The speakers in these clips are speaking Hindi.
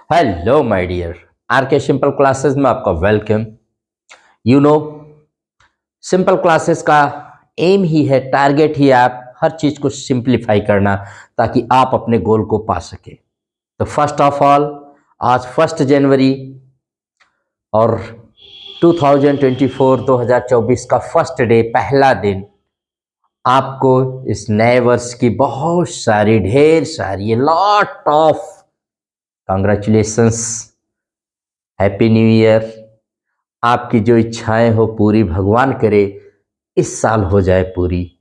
हेलो माय डियर, आर के सिंपल क्लासेस में आपका welcome. You know, simple classes का एम ही है, टारगेट ही आप हर चीज़ को सिंप्लीफाई करना ताकि आप अपने गोल को पा सके। तो फर्स्ट ऑफ ऑल, आज 1 जनवरी और 2024 का फर्स्ट डे, पहला दिन। आपको इस नए वर्ष की बहुत सारी, ढेर सारी, lot of congratulations, happy new year. आपकी जो इच्छाएं हो पूरी भगवान करे इस साल हो जाए पूरी।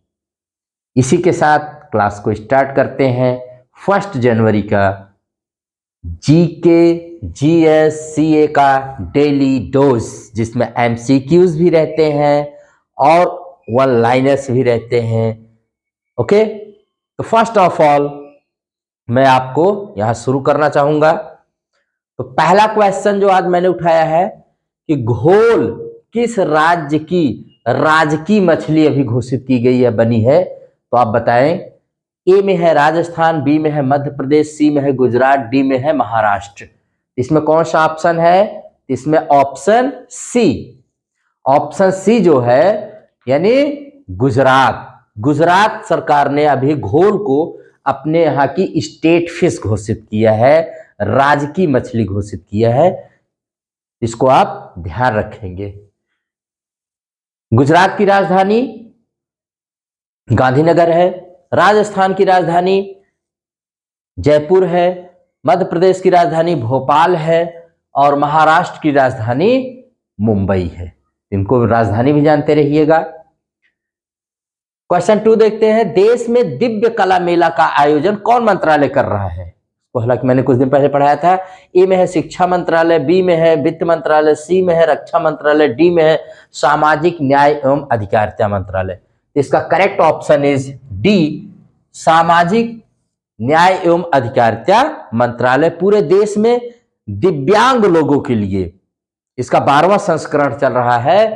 इसी के साथ क्लास को स्टार्ट करते हैं। 1 जनवरी का जीके जीएस सीए का डेली डोज, जिसमें एमसीक्यूज भी रहते हैं और वन लाइनर्स भी रहते हैं। ओके, तो फर्स्ट ऑफ ऑल मैं आपको यहां शुरू करना चाहूंगा। तो पहला क्वेश्चन जो आज मैंने उठाया है कि घोल किस राज्य की राजकीय मछली अभी घोषित की गई है, बनी है, तो आप बताएं। ए में है राजस्थान, बी में है मध्य प्रदेश, सी में है गुजरात, डी में है महाराष्ट्र। इसमें कौन सा ऑप्शन है? इसमें ऑप्शन सी, ऑप्शन सी जो है यानी गुजरात। गुजरात सरकार ने अभी घोल को अपने यहाँ की स्टेट फिश घोषित किया है, राजकीय मछली घोषित किया है। इसको आप ध्यान रखेंगे। गुजरात की राजधानी गांधीनगर है, राजस्थान की राजधानी जयपुर है, मध्य प्रदेश की राजधानी भोपाल है और महाराष्ट्र की राजधानी मुंबई है। इनको राजधानी भी जानते रहिएगा। क्वेश्चन 2 देखते हैं। देश में दिव्य कला मेला का आयोजन कौन मंत्रालय कर रहा है? हालांकि मैंने कुछ दिन पहले पढ़ाया था। ए में है शिक्षा मंत्रालय, बी में है वित्त मंत्रालय, सी में है रक्षा मंत्रालय, डी में है सामाजिक न्याय एवं अधिकारिता मंत्रालय। इसका करेक्ट ऑप्शन इज डी, सामाजिक न्याय एवं अधिकारिता मंत्रालय। पूरे देश में दिव्यांग लोगों के लिए इसका 12वां संस्करण चल रहा है।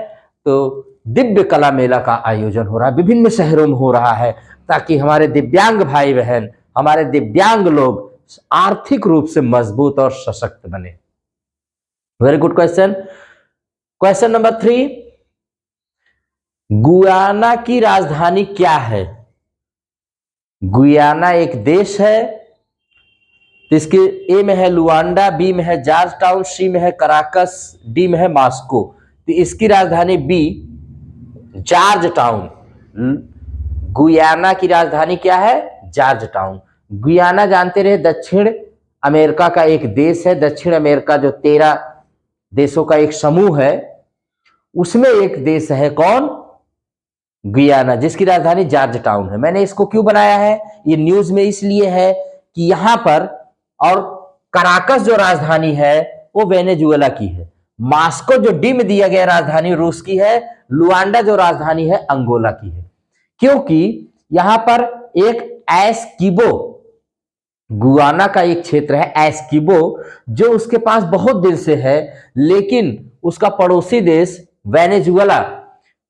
तो दिव्य कला मेला का आयोजन हो रहा है, विभिन्न शहरों में हो रहा है, ताकि हमारे दिव्यांग भाई बहन, हमारे दिव्यांग लोग आर्थिक रूप से मजबूत और सशक्त बने। Very good question. Question number 3, Guyana की राजधानी क्या है? गुयाना एक देश है। तो इसके ए में है लुआंडा, बी में है जॉर्ज टाउन, सी में है कराकस, डी में है मॉस्को। तो इसकी राजधानी बी, जॉर्ज टाउन। गुयाना की राजधानी क्या है? George town. गुयाना जानते रहे दक्षिण अमेरिका का एक देश है। दक्षिण अमेरिका जो 13 देशों का एक समूह है, उसमें एक देश है कौन? गुयाना, जिसकी राजधानी जॉर्ज टाउन है। मैंने इसको क्यों बनाया है? ये न्यूज में इसलिए है कि यहां पर, और कराकस जो राजधानी है वो वेनेजुएला की है। मॉस्को जो डी में दिया गया राजधानी रूस की है। लुआंडा जो राजधानी है अंगोला की है। क्योंकि यहां पर एक एस्किबो, गुयाना का एक क्षेत्र है एस्किबो, जो उसके पास बहुत दिन से है, लेकिन उसका पड़ोसी देश वेनेजुएला,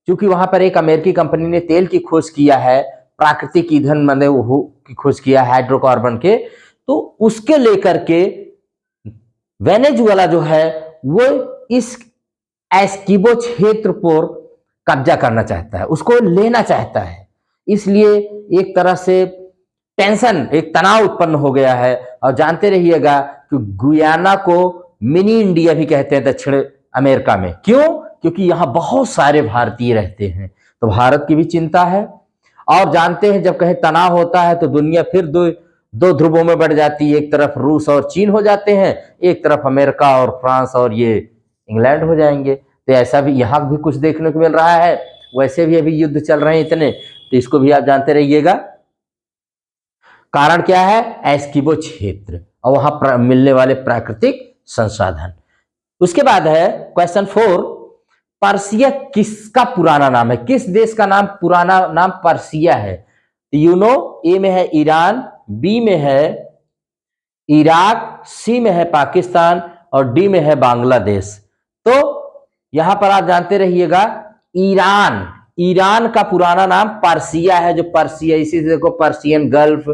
क्योंकि वहां पर एक अमेरिकी कंपनी ने तेल की खोज किया है, प्राकृतिक ईंधन की खोज किया है, हाइड्रोकार्बन के, तो उसके लेकर के वेनेजुएला जो है वो इस एस्किबो क्षेत्र पर कब्जा करना चाहता है, उसको लेना चाहता है। इसलिए एक तरह से टेंशन, एक तनाव उत्पन्न हो गया है। और जानते रहिएगा कि गुयाना को मिनी इंडिया भी कहते हैं दक्षिण अमेरिका में। क्यों? क्योंकि यहां बहुत सारे भारतीय रहते हैं, तो भारत की भी चिंता है। और जानते हैं जब कहीं तनाव होता है तो दुनिया फिर दो ध्रुवों में बढ़ जाती है। एक तरफ रूस और चीन हो जाते हैं, एक तरफ अमेरिका और फ्रांस और ये इंग्लैंड हो जाएंगे। तो ऐसा भी यहाँ भी कुछ देखने को मिल रहा है। वैसे भी अभी युद्ध चल रहे हैं इतने, तो इसको भी आप जानते रहिएगा। कारण क्या है? एस्किबो क्षेत्र और वहां मिलने वाले प्राकृतिक संसाधन। उसके बाद है क्वेश्चन 4, पर्सिया किसका पुराना नाम है? किस देश का नाम पुराना नाम पर्सिया है? यू नो, ए में है ईरान, बी में है इराक, सी में है पाकिस्तान और डी में है बांग्लादेश। तो यहां पर आप जानते रहिएगा ईरान, ईरान का पुराना नाम पर्सिया है, जो पर्सिया, इसी से देखो पर्सियन गल्फ,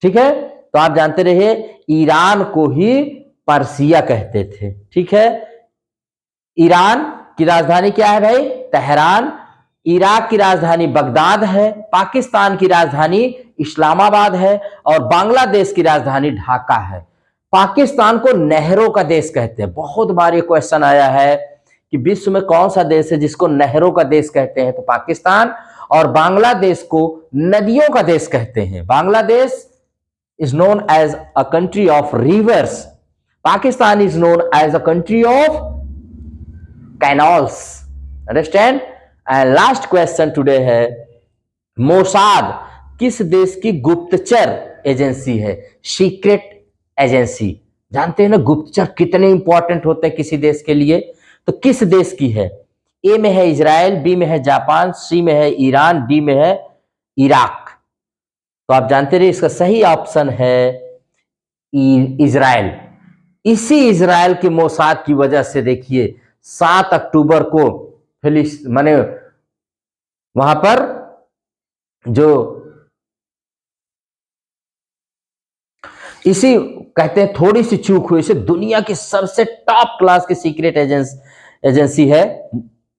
ठीक है। तो आप जानते रहिए ईरान को ही पर्सिया कहते थे। ठीक है, ईरान की राजधानी क्या है भाई? तेहरान। इराक की राजधानी बगदाद है। पाकिस्तान की राजधानी इस्लामाबाद है और बांग्लादेश की राजधानी ढाका है। पाकिस्तान को नहरों का देश कहते हैं। बहुत बार ये क्वेश्चन आया है कि विश्व में कौन सा देश है जिसको नहरों का देश कहते हैं, तो पाकिस्तान। और बांग्लादेश को नदियों का देश कहते हैं। Bangladesh is known as a country of rivers. Pakistan is known as a country of canals. Understand? And last question today है, मोसाद किस देश की गुप्तचर एजेंसी है? Secret agency. जानते हैं ना गुप्तचर कितने इंपॉर्टेंट होते हैं किसी देश के लिए, तो किस देश की है? ए में है इजराइल, बी में है जापान, सी में है ईरान, डी में है इराक। तो आप जानते रहिए इसका सही ऑप्शन है इजराइल। इसी इजराइल के मोसाद की वजह से देखिए 7 अक्टूबर को माने वहां पर जो इसी कहते हैं थोड़ी सी चूक हुई से दुनिया की सबसे टॉप क्लास की सीक्रेट एजेंसी है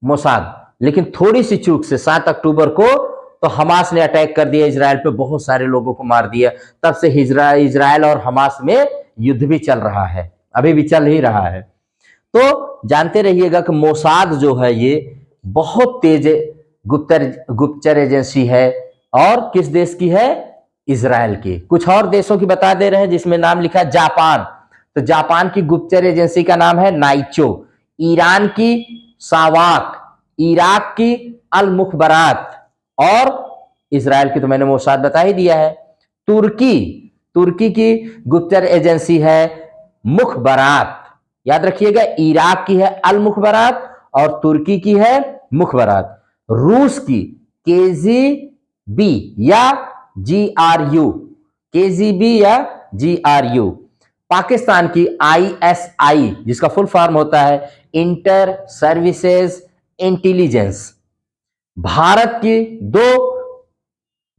मोसाद, लेकिन थोड़ी सी चूक से 7 अक्टूबर को तो हमास ने अटैक कर दिया इजराइल पे, बहुत सारे लोगों को मार दिया। तब से इजराइल और हमास में युद्ध भी चल रहा है, अभी भी चल ही रहा है। तो जानते रहिएगा कि मोसाद जो है ये बहुत तेज गुप्तचर एजेंसी है और किस देश की है? इजराइल की। कुछ और देशों की बता दे रहे हैं जिसमें नाम लिखा है जापान, तो जापान की गुप्तचर एजेंसी का नाम है नाइचो। ईरान की सावाक, इराक की अल मुखबरात और इजराइल की तो मैंने मोसाद बता ही दिया है। तुर्की की गुप्तचर एजेंसी है मुखबरात। याद रखिएगा, इराक की है अल मुखबरात और तुर्की की है मुखबरात। रूस की केजीबी या जीआरयू, केजीबी या जीआरयू। पाकिस्तान की आईएसआई जिसका फुल फॉर्म होता है इंटर सर्विसेज इंटेलिजेंस। भारत की 2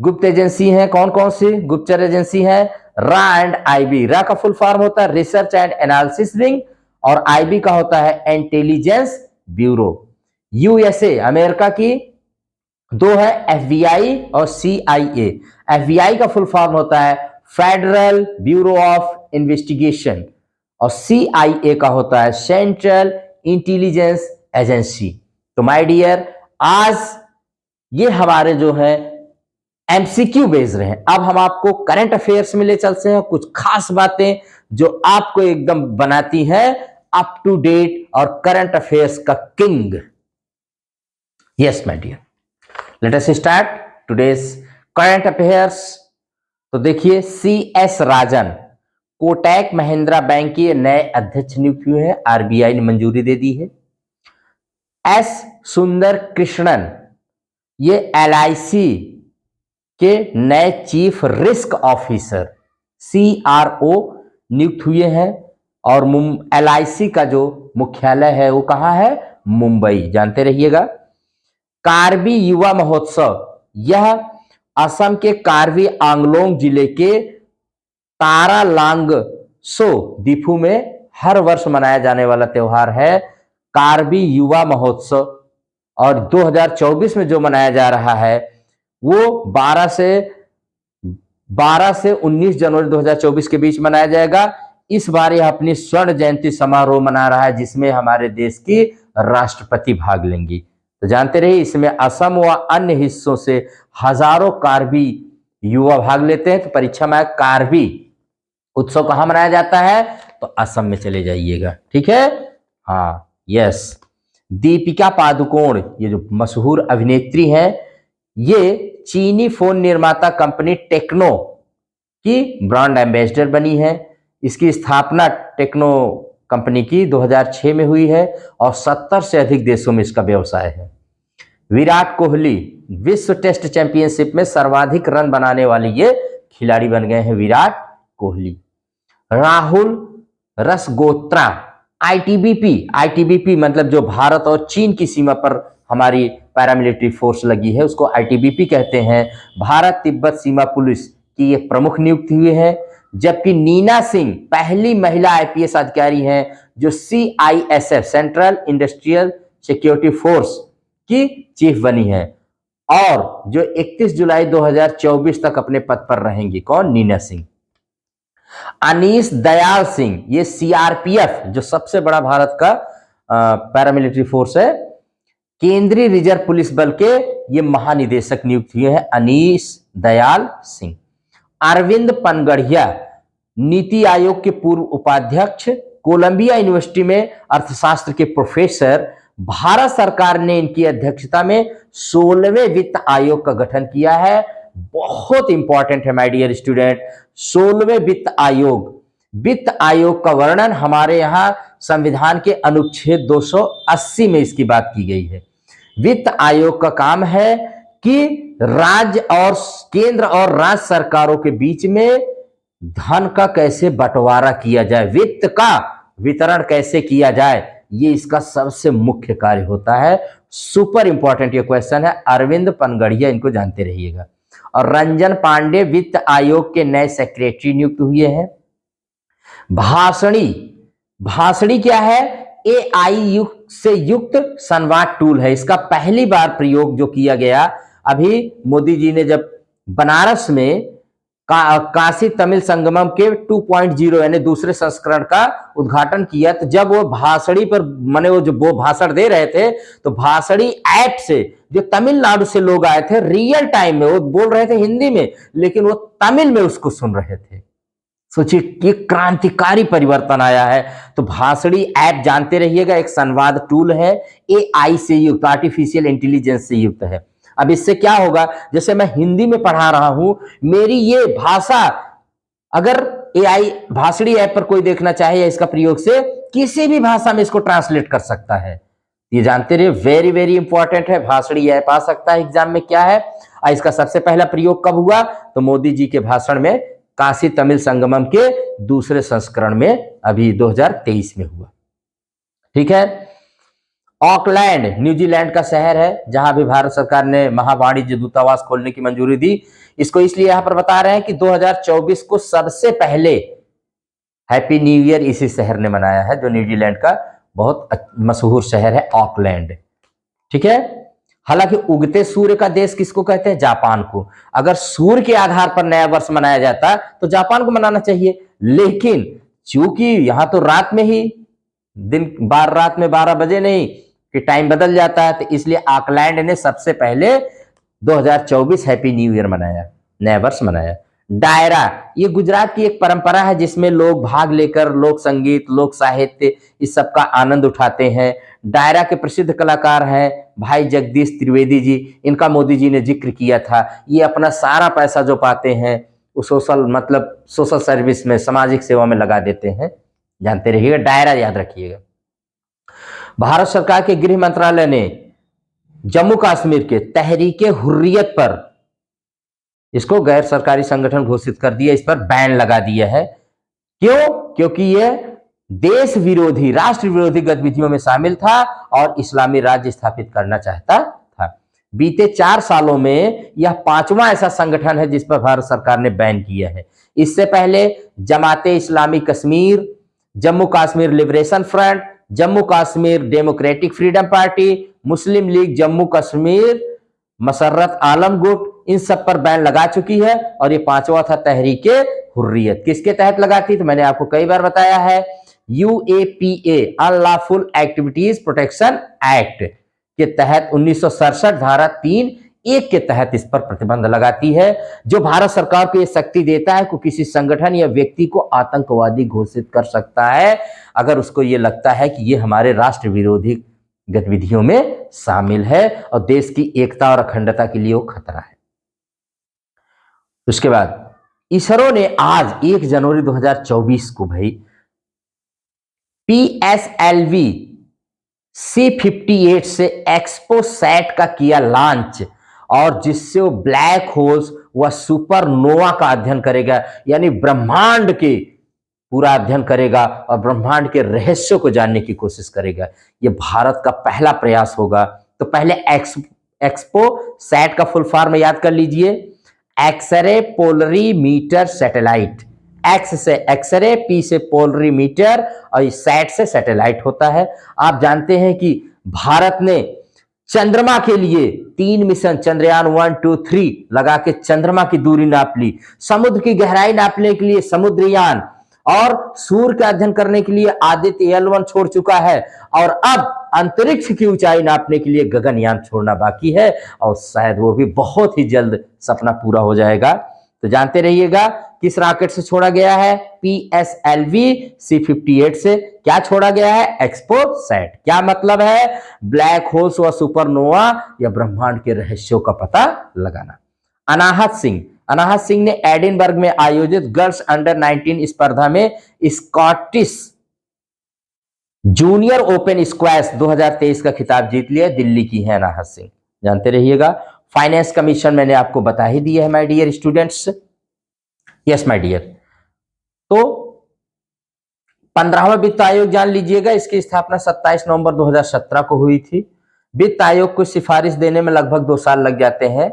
गुप्त एजेंसी हैं, कौन कौन सी गुप्तचर एजेंसी है? रा एंड आईबी। रा का फुल फॉर्म होता है रिसर्च एंड एनालिसिस विंग और आईबी का होता है इंटेलिजेंस ब्यूरो। यूएसए अमेरिका की 2 है, एफबीआई और सीआईए। एफबीआई का फुल फॉर्म होता है फेडरल ब्यूरो ऑफ इन्वेस्टिगेशन और सीआईए का होता है सेंट्रल इंटेलिजेंस एजेंसी। तो माय डियर, आज ये हमारे जो है एमसीक्यू बेस्ड रहे हैं। अब हम आपको करंट अफेयर्स में ले चलते हैं, कुछ खास बातें जो आपको एकदम बनाती हैं अप टू डेट और करंट अफेयर्स का king. Yes my dear, let us start today's current affairs. तो देखिए, CS राजन कोटक महिंद्रा बैंक के नए अध्यक्ष नियुक्त हुए हैं, आरबीआई ने मंजूरी दे दी है। S सुंदर कृष्णन ये LIC के नए चीफ रिस्क ऑफिसर CRO नियुक्त हुए हैं और LIC का जो मुख्यालय है वो कहाँ है? मुंबई। जानते रहिएगा। कार्बी युवा महोत्सव, यह असम के कार्बी आंगलोंग जिले के तारालांगसो दीपू में हर वर्ष मनाया जाने वाला त्योहार है कार्बी युवा महोत्सव। और 2024 में जो मनाया जा रहा है वो 12 से 19 जनवरी 2024 के बीच मनाया जाएगा। इस बार यह अपनी स्वर्ण जयंती समारोह मना रहा है जिसमें हमारे देश की राष्ट्रपति भाग लेंगी। तो जानते रहिए, इसमें असम व अन्य हिस्सों से हजारों कार्बी युवा भाग लेते हैं। तो परीक्षा में कार्बी उत्सव कहाँ मनाया जाता है? तो असम में चले जाइएगा। ठीक है, हाँ, यस। दीपिका पादुकोण, ये जो मशहूर अभिनेत्री हैं, ये चीनी फोन निर्माता कंपनी टेक्नो की ब्रांड एम्बेसडर बनी है। इसकी स्थापना टेक्नो कंपनी की 2006 में हुई है और 70 से अधिक देशों में इसका व्यवसाय है। विराट कोहली विश्व टेस्ट चैंपियनशिप में सर्वाधिक रन बनाने वाले ये खिलाड़ी बन गए हैं, विराट कोहली। राहुल रसगोत्रा आईटीबीपी मतलब जो भारत और चीन की सीमा पर हमारी पैरामिलिट्री फोर्स लगी है उसको आईटीबीपी कहते हैं। भारत तिब्बत सीमा पुलिस की ये प्रमुख नियुक्ति हुई है। जबकि नीना सिंह पहली महिला आईपीएस अधिकारी हैं जो CISF central industrial security force की चीफ बनी है और जो 31 जुलाई 2024 तक अपने पद पर रहेंगी। कौन? नीना सिंह। अनीस दयाल सिंह, ये CRPF जो सबसे बड़ा भारत का पैरामिलिट्री फोर्स है, केंद्रीय रिजर्व पुलिस बल के ये महानिदेशक नियुक्त हुए हैं अनीस दयाल सिंह। अरविंद पनगढ़िया, नीति आयोग के पूर्व उपाध्यक्ष, कोलंबिया यूनिवर्सिटी में अर्थशास्त्र के प्रोफेसर। भारत सरकार ने इनकी अध्यक्षता में 16वें वित्त आयोग का गठन किया है। बहुत इंपॉर्टेंट है माय डियर स्टूडेंट, 16वें वित्त आयोग। वित्त आयोग का वर्णन हमारे यहां संविधान के अनुच्छेद 280 में इसकी बात की गई है। वित्त आयोग का काम है कि राज्य और केंद्र और राज्य सरकारों के बीच में धन का कैसे बंटवारा किया जाए, वित्त का वितरण कैसे किया जाए, ये इसका सबसे मुख्य कार्य होता है। सुपर इंपॉर्टेंट ये क्वेश्चन है। अरविंद पनगढ़िया, इनको जानते रहिएगा। और रंजन पांडे वित्त आयोग के नए सेक्रेटरी नियुक्त हुए हैं। भाषणी, भाषणी क्या है? AI से युक्त संवाद टूल है। इसका पहली बार प्रयोग जो किया गया, अभी मोदी जी ने जब बनारस में काशी तमिल संगमम के 2.0 यानी दूसरे संस्करण का उद्घाटन किया, तो जब वो भाषणी पर माने वो भाषण दे रहे थे, तो भाषणी ऐप से जो तमिलनाडु से लोग आए थे, रियल टाइम में वो बोल रहे थे हिंदी में, लेकिन वो तमिल में उसको सुन रहे थे। सोचिए कि क्रांतिकारी परिवर्तन आया है। तो भाषणी ऐप जानते रहिएगा, एक संवाद टूल है, AI से युक्त, आर्टिफिशियल इंटेलिजेंस से युक्त है। अब इससे क्या होगा, जैसे मैं हिंदी में पढ़ा रहा हूं, मेरी ये भाषा अगर AI भाषणी ऐप पर कोई देखना चाहे या इसका प्रयोग से किसी भी भाषा में इसको ट्रांसलेट कर सकता है। ये जानते रहिए, वेरी वेरी इंपॉर्टेंट है। भाषणी ऐप आ सकता है एग्जाम में, क्या है। इसका सबसे पहला प्रयोग कब हुआ? तो मोदी जी के भाषण में काशी तमिल संगमम के दूसरे संस्करण में, अभी 2023 में हुआ। ठीक है। ऑकलैंड न्यूजीलैंड का शहर है, जहां भी भारत सरकार ने महावाणिज्य दूतावास खोलने की मंजूरी दी। इसको इसलिए यहां पर बता रहे हैं कि 2024 को सबसे पहले हैप्पी न्यू ईयर इसी शहर ने मनाया है, जो न्यूजीलैंड का बहुत मशहूर शहर है ऑकलैंड। ठीक है। हालांकि उगते सूर्य का देश किसको कहते हैं? जापान को। अगर सूर्य के आधार पर नया वर्ष मनाया जाता तो जापान को मनाना चाहिए, लेकिन चूंकि यहां तो रात में ही दिन, रात में 12 बजे नहीं कि टाइम बदल जाता है, तो इसलिए ऑकलैंड ने सबसे पहले 2024 हैप्पी न्यू ईयर मनाया, नया वर्ष मनाया। डायरा, ये गुजरात की एक परंपरा है जिसमें लोग भाग लेकर लोक संगीत, लोक साहित्य, इस सब का आनंद उठाते हैं। डायरा के प्रसिद्ध कलाकार हैं भाई जगदीश त्रिवेदी जी, इनका मोदी जी ने जिक्र किया था। ये अपना सारा पैसा जो पाते हैं वो सोशल सर्विस में, सामाजिक सेवा में लगा देते हैं। जानते रहिएगा, डायरा याद रखिएगा। भारत सरकार के गृह मंत्रालय ने जम्मू कश्मीर के तहरीके हुर्रियत पर, इसको गैर सरकारी संगठन घोषित कर दिया, इस पर बैन लगा दिया है। क्यों? क्योंकि यह देश विरोधी, राष्ट्र विरोधी गतिविधियों में शामिल था और इस्लामी राज्य स्थापित करना चाहता था। बीते 4 सालों में यह 5वां ऐसा संगठन है जिस पर भारत सरकार ने बैन किया है। इससे पहले Jamaate Islami Kashmir, Jammu Kashmir Liberation Front, Jammu Kashmir Democratic Freedom Party, Muslim League Jammu Kashmir, Masarat Alam गुट, इन सब पर बैन लगा चुकी है। और ये 5वां था तहरीके हुर्रियत। किसके तहत लगाती? तो मैंने आपको कई बार बताया है, UAPA unlawful activities protection act के तहत 1967 धारा 3(1) के तहत इस पर प्रतिबंध लगाती है, जो भारत सरकार को यह शक्ति देता है कि किसी संगठन या व्यक्ति को आतंकवादी घोषित कर सकता है अगर उसको ये लगता है कि ये हमारे राष्ट्र विरोधी गतिविधियों में शामिल है और देश की एकता और अखंडता के लिए वो खतरा है। उसके बाद इसरो ने आज 1 जनवरी 2024 को भाई PSLV C58 से एक्सपोसैट का किया लॉन्च, और जिससे वो ब्लैक होल्स व सुपरनोवा का अध्ययन करेगा, यानी ब्रह्मांड के पूरा अध्ययन करेगा और ब्रह्मांड के रहस्यों को जानने की कोशिश करेगा। ये भारत का पहला प्रयास होगा। तो पहले एक्सपोसैट का फुल फॉर्म याद कर लीजिए, एक्सरे पोलरीमीटर सैटेलाइट, एक्स से एक्सरे, पी से पोलरीमीटर और सैट से सैटेलाइट होता है। आप जानते हैं कि भारत ने चंद्रमा के लिए 3 मिशन चंद्रयान 1, 2, 3 लगा के चंद्रमा की दूरी नाप ली, समुद्र की गहराई नापने के लिए समुद्रयान और सूर्य का अध्ययन करने के लिए आदित्य L1 छोड़ चुका है, और अब अंतरिक्ष की ऊंचाई नापने के लिए गगनयान छोड़ना बाकी है, और शायद वो भी बहुत ही जल्द सपना पूरा हो जाएगा। तो जानते रहिएगा किस रॉकेट से छोड़ा गया है, PSLV C58 से। क्या छोड़ा गया है, एक्सपोसैट। क्या मतलब है, ब्लैक होल्स व सुपरनोवा या ब्रह्मांड के रहस्यों का पता लगाना। अनाहत सिंह ने एडिनबर्ग में आयोजित गर्ल्स अंडर 19 स्पर्धा में स्कॉटिश जूनियर ओपन स्क्वैश 2023 का खिताब जीत लिया। दिल्ली की है अनाहत सिंह, जानते रहिएगा। फाइनेंस कमीशन मैंने आपको बता ही दिया है my dear students. Yes my dear. तो 15वां वित्त आयोग जान लीजिएगा, इसकी स्थापना 27 नवंबर 2017 को हुई थी। वित्त आयोग को सिफारिश देने में लगभग 2 साल लग जाते हैं,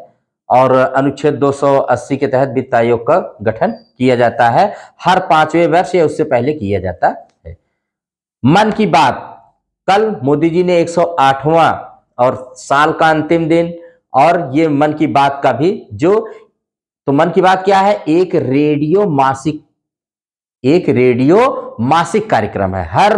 और अनुच्छेद 280 के तहत वित्त आयोग का गठन किया जाता है। हर 5वें वर्ष या उससे पहले किया जाता है। मन की बात, कल मोदी जी ने 108वां और साल का अंतिम दिन, और ये मन की बात का भी तो मन की बात क्या है, एक रेडियो मासिक कार्यक्रम है। हर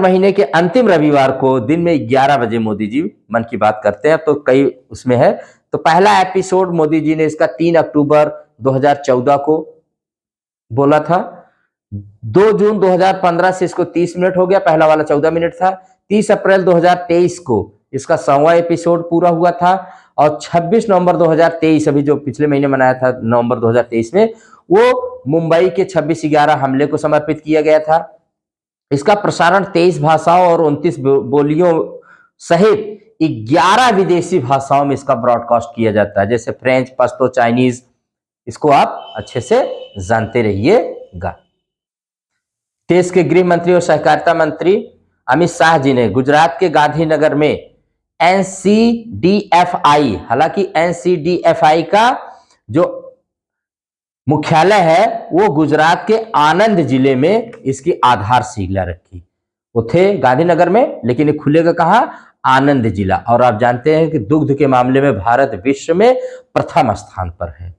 महीने के अंतिम रविवार को दिन में 11 बजे मोदी जी मन की बात करते हैं। तो कई उसमें है, तो पहला एपिसोड मोदी जी ने इसका 3 अक्टूबर 2014 को बोला था। 2 जून 2015 से इसको 30 मिनट हो गया, पहला वाला 14 मिनट था। 30 अप्रैल 2023 को इसका 100वां एपिसोड पूरा हुआ था, और 26 नवंबर 2023, अभी जो पिछले महीने मनाया था नवंबर 2023 में, वो मुंबई के 26/11 हमले को समर्पित किया गया था। इसका प्रसारण 23 भाषाओं और 29 बोलियों सहित 11 विदेशी भाषाओं में इसका ब्रॉडकास्ट किया जाता है, जैसे फ्रेंच, पश्तो, चाइनीज। इसको आप अच्छे से जानते रहिएगा। देश के गृह मंत्री और सहकारिता मंत्री अमित शाह जी ने गुजरात के गांधीनगर में NCDFI, हालांकि NCDFI का जो मुख्यालय है वो गुजरात के आनंद जिले में इसकी आधारशिला रखी। वो थे गांधीनगर में, लेकिन ये खुलेगा कहां, आनंद जिला। और आप जानते हैं कि दुग्ध के मामले में भारत विश्व में प्रथम स्थान पर है।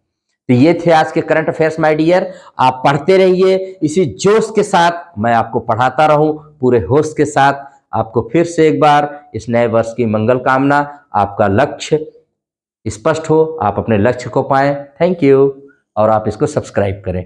तो ये थे आज के करंट अफेयर्स माय डियर। आप पढ़ते रहिए इसी जोश के साथ, मैं आपको पढ़ाता रहूं पूरे होश के साथ। आपको फिर से एक बार इस नए वर्ष की मंगल कामना। आपका लक्ष्य स्पष्ट हो, आप अपने लक्ष्य को पाएं। थैंक यू, और आप इसको सब्सक्राइब करें।